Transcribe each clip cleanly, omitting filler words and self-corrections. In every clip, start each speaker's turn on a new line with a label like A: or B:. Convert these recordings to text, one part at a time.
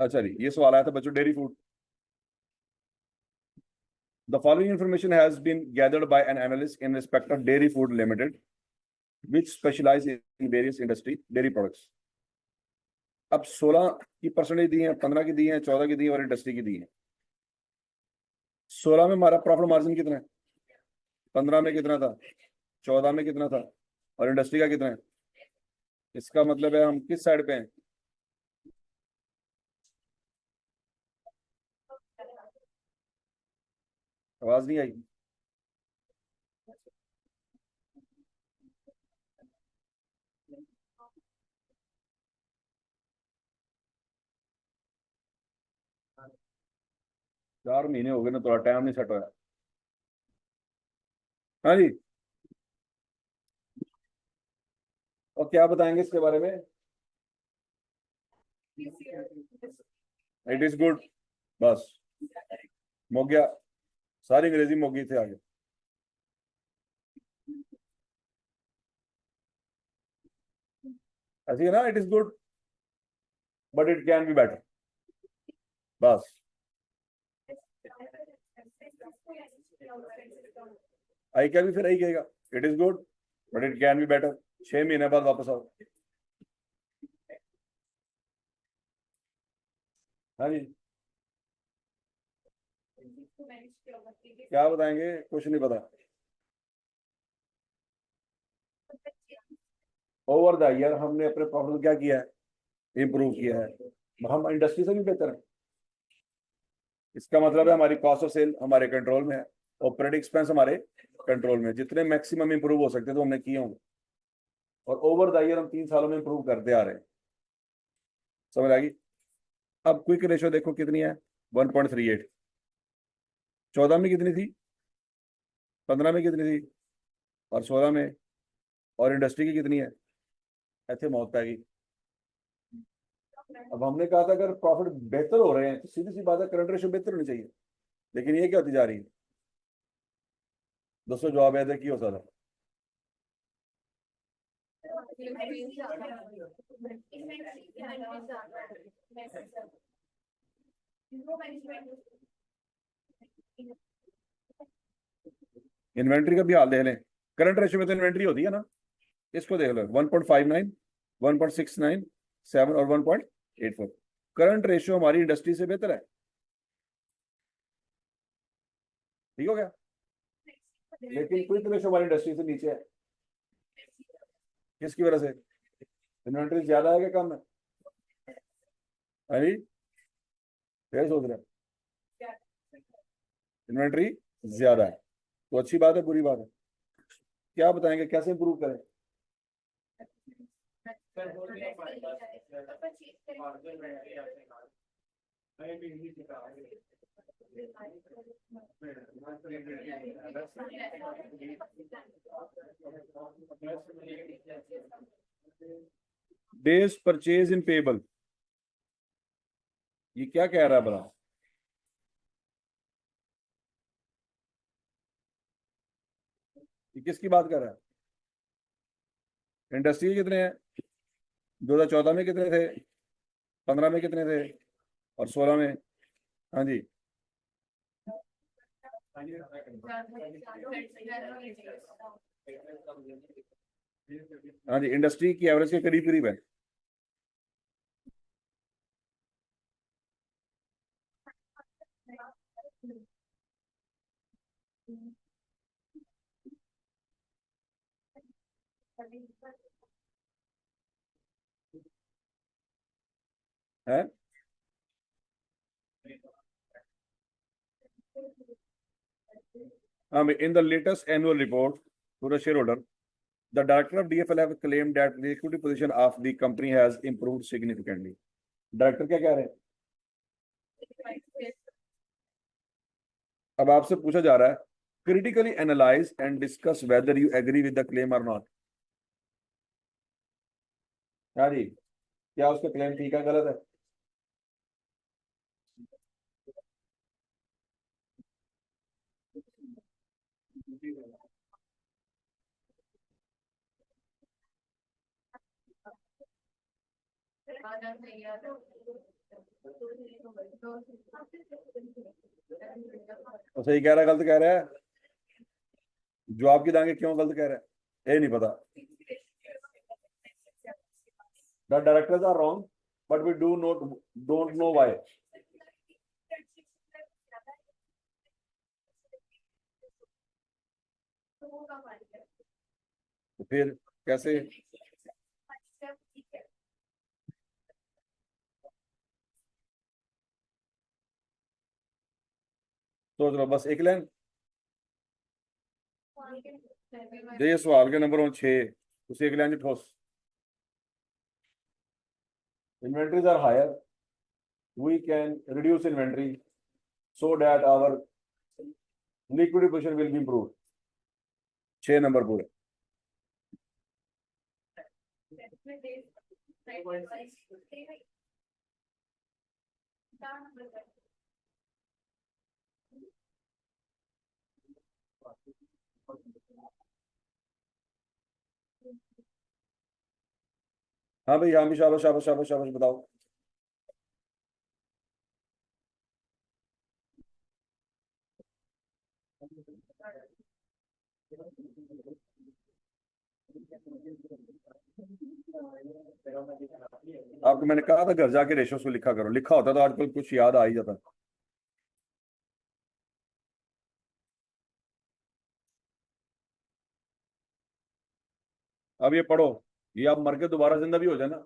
A: अच्छा जी, ये सवाल आया था बच्चों, dairy food. The following information has been gathered by an analyst in respect of Dairy Food Limited which specialise in various industry dairy products. अब 16 की परसेंटेज दी है, 15 की दी है, 14 की दी है और इंडस्ट्री की दी है। 16 में हमारा प्रॉफिट मार्जिन कितना है, 15 में कितना था, 14 में कितना था, और इंडस्ट्री का कितना है। इसका मतलब है हम किस साइड पे हैं। आवाज नहीं आई। चार महीने हो गए ना, थोड़ा टाइम नहीं सेट होया। हाँ जी। और क्या बताएंगे इसके बारे में। It is good. बस हो गया, सारी अंग्रेजी मोगी थे आगे। ऐसी है ना, it is good but it can be better. बस आई क्या भी फिर आई कहेगा, it is good but it can be better. 6 महीने बाद वापस आओ। हाँ जी। क्या बताएंगे, कुछ नहीं पता। ओवर द ईयर हमने अपने प्रॉफिट को क्या किया है, इंप्रूव किया है। हम इंडस्ट्री से भी बेहतर है। इसका मतलब है हमारी कॉस्ट ऑफ सेल हमारे कंट्रोल में है, ऑपरेटिंग एक्सपेंस हमारे कंट्रोल में है। जितने मैक्सिमम इंप्रूव हो सकते हैं तो हमने किए होंगे, और ओवर द ईयर हम 3 सालों में इंप्रूव करते आ रहे हैं। समझ आ गई। अब क्विक रेशियो देखो कितनी है, 1.38। 14 में कितनी थी, 15 में कितनी थी, और 16 में, और इंडस्ट्री की कितनी है। ऐसे मौत पाएगी। अब हमने कहा था अगर प्रॉफिट बेहतर हो रहे हैं तो सीधी सी बात है करंट रेशियो बेहतर होनी चाहिए, लेकिन ये क्या होती जा रही है। दोस्तों जवाब है की हो सकता। इन्वेंट्री का भी हाल देख लें। करंट रेशियो में तो इन्वेंट्री होती है ना, इसको देख लो, 1.59, 1.69, 7 और 1.84। करंट रेशियो हमारी इंडस्ट्री से बेहतर है। ठीक हो गया। लेकिन क्विक रेशियो हमारी इंडस्ट्री से नीचे है। किसकी वजह से, इन्वेंट्री ज्यादा है कि कम है। अभी फिर सोच रहे हैं इन्वेंट्री ज्यादा है, तो अच्छी बात है बुरी बात है। क्या बताएंगे कैसे इंप्रूव करें। डेज परचेज इन पेबल, ये क्या कह रहा है बड़ा। ये किसकी बात कर रहा है, इंडस्ट्री के कितने हैं, 2014 में कितने थे, 15 में कितने थे, और 16 में। हाँ जी। हाँ जी, इंडस्ट्री की एवरेज के करीब करीब है। है। In the latest annual report to the shareholder, the director of DFL have claimed that the equity position of the company has improved significantly. Director क्या कह रहे हैं। अब आपसे पूछा जा रहा है, critically analyse and discuss whether you agree with the claim और नॉट। हाँ जी, क्या उसका क्लेम ठीक है गलत है। तो सही कह रहा है गलत कह रहा है? जवाब की दांगे क्यों गलत कह रहा है ये नहीं पता। The directors are wrong but we don't know why. तो फिर कैसे? सोच लो बस एक लाइन। ये सवाल के नंबर 6 उसी एक लाइन ठोस। Inventories are higher, we can reduce inventory so that our liquidity position will be improved. 6 number पूरे। हाँ भाई, हाँ भी, शाबाश शाबाश शाबाश शाबाश, बताओ। आपको मैंने कहा था घर जाके रेशों को लिखा करो, लिखा होता तो आजकल कुछ याद आ ही जाता। अब ये पढ़ो, ये आप मर के दोबारा जिंदा भी हो जाए ना।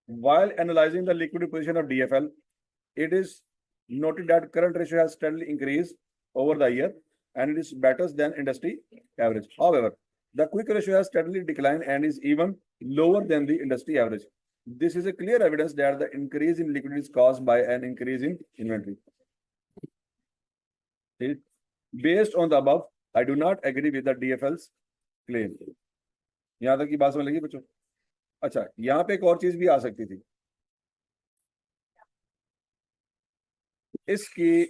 A: While analyzing the liquidity position of DFL, it is noted that current ratio has steadily increased over the year and it is better than industry average. However, the quick ratio has steadily declined and is even lower than the industry average. This is a clear evidence that the increase in liquidity is caused by an increase in inventory. Based on the above, I do not agree with the DFL's claim. यहाँ तक की बात समझ लगी बच्चों? अच्छा, यहाँ पे एक और चीज भी आ सकती थी इसकी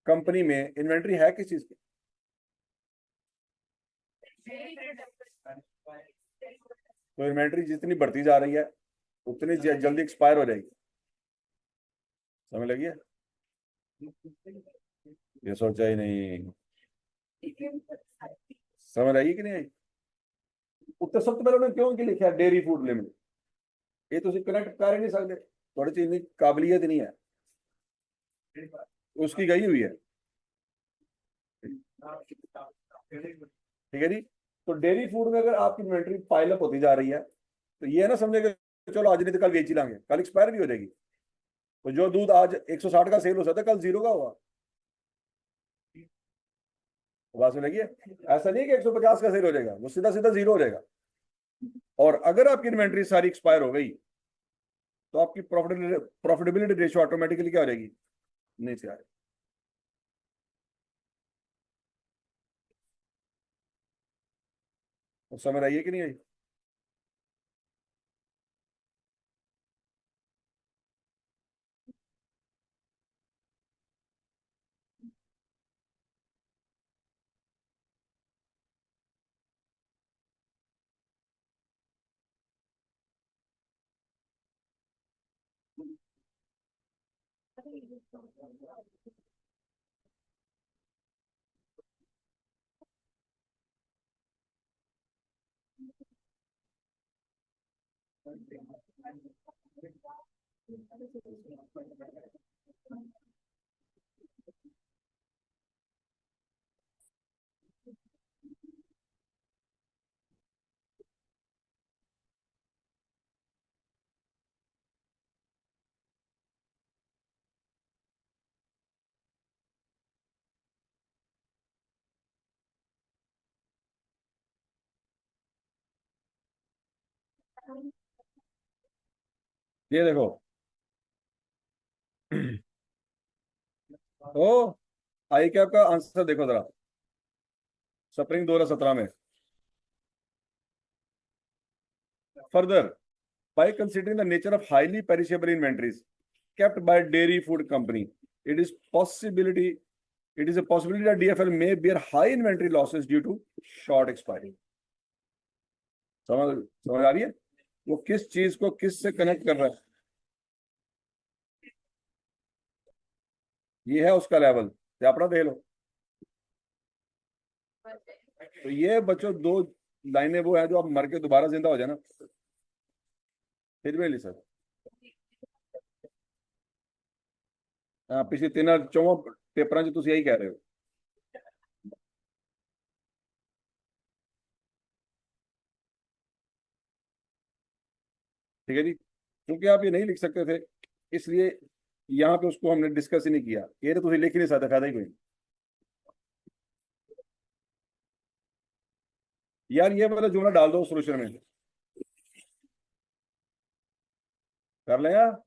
A: कंपनी में इन्वेंट्री है किस चीज की? तो इन्वेंट्री जितनी बढ़ती जा रही है उतनी जल्दी एक्सपायर हो जाएगी। समझ लगी है? ये सोचा ही नहीं। समझ आई कि नहीं आई? उत्तर सबसे पहले उन्होंने क्यों लिखा है डेयरी फूड लिमिटेड? ये तो कनेक्ट कर ही नहीं सकते, थोड़ी सी इतनी काबिलियत नहीं है, उसकी गई हुई है। ठीक है जी। तो डेयरी फूड में अगर आपकी इन्वेंट्री पाइल अप होती जा रही है तो ये ना समझे कि चलो आज नहीं तो कल बेच ही लांगे, कल एक्सपायर भी हो जाएगी। तो जो दूध आज 160 का सेल हो सकता है कल 0 का होगा। बात सुन लगी है? ऐसा नहीं है कि 150 का सेल हो जाएगा, वो सीधा सीधा 0 हो जाएगा। और अगर आपकी इन्वेंट्री सारी एक्सपायर हो गई तो आपकी प्रॉफिटेबिलिटी रेशियो ऑटोमेटिकली क्या हो जाएगी? नीचे आ जाएगी। समझ आई है कि नहीं आई? ये देखो ओ आई कैप का आंसर देखो जरा, स्प्रिंग 2017 में। Further, by considering the nature of highly perishable inventories kept by dairy food company, it is a possibility that DFL may bear high inventory losses due to short expiry. समझ आ रही है? वो किस चीज को किस से कनेक्ट कर रहा है, ये है उसका लेवल। ये अपना देख लो। तो ये बच्चों दो लाइनें वो है जो आप मर के दोबारा जिंदा हो जाए ना, फिर भी नहीं सर। हाँ, पिछले तीन चौवा पेपर च तुम यही कह रहे हो। ठीक है जी, क्योंकि आप ये नहीं लिख सकते थे, इसलिए यहाँ पे उसको हमने डिस्कस ही नहीं किया। ये तो तुम लिख ही नहीं सकते, फायदा ही कोई नहीं। यार ये वाला जुमला डाल दो सोल्यूशन में, कर लें यार।